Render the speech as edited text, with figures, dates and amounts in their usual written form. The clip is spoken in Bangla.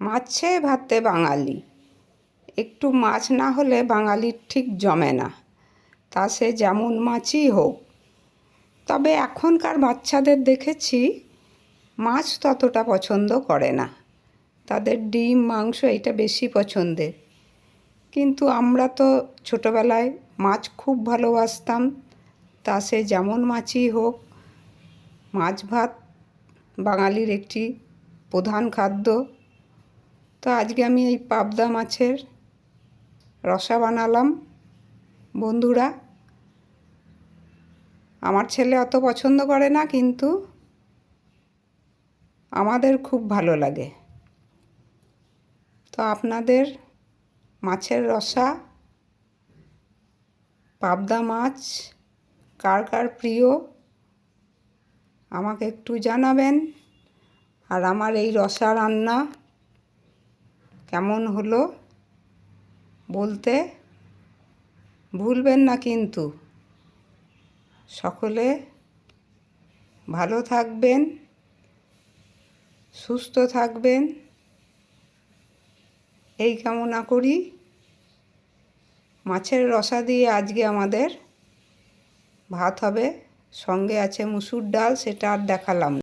মাছে ভাতে বাঙালি, একটু মাছ না হলে বাঙালির ঠিক জমে না, তা সে যেমন মাছই হোক। তবে এখনকার বাচ্চাদের দেখেছি মাছ ততটা পছন্দ করে না, তাদের ডিম মাংস এটা বেশি পছন্দের। কিন্তু আমরা তো ছোটোবেলায় মাছ খুব ভালোবাসতাম, তা সে যেমন মাছই হোক। মাছ ভাত বাঙালির একটি প্রধান খাদ্য। তো আজকে আমি এই পাবদা মাছের রসা বানালাম। বন্ধুরা, আমার ছেলে অত পছন্দ করে না, কিন্তু আমাদের খুব ভালো লাগে। তো আপনাদের মাছের রসা, পাবদা মাছ কার কার প্রিয় আমাকে একটু জানাবেন। আর আমার এই রসা রান্না কেমন হলো বলতে ভুলবেন না কিন্তু। সকলে ভালো থাকবেন, সুস্থ থাকবেন এই কামনা করি। মাছের রসা দিয়ে আজকে আমাদের ভাত হবে, সঙ্গে আছে মুসুর ডাল, সেটা আর দেখালাম না।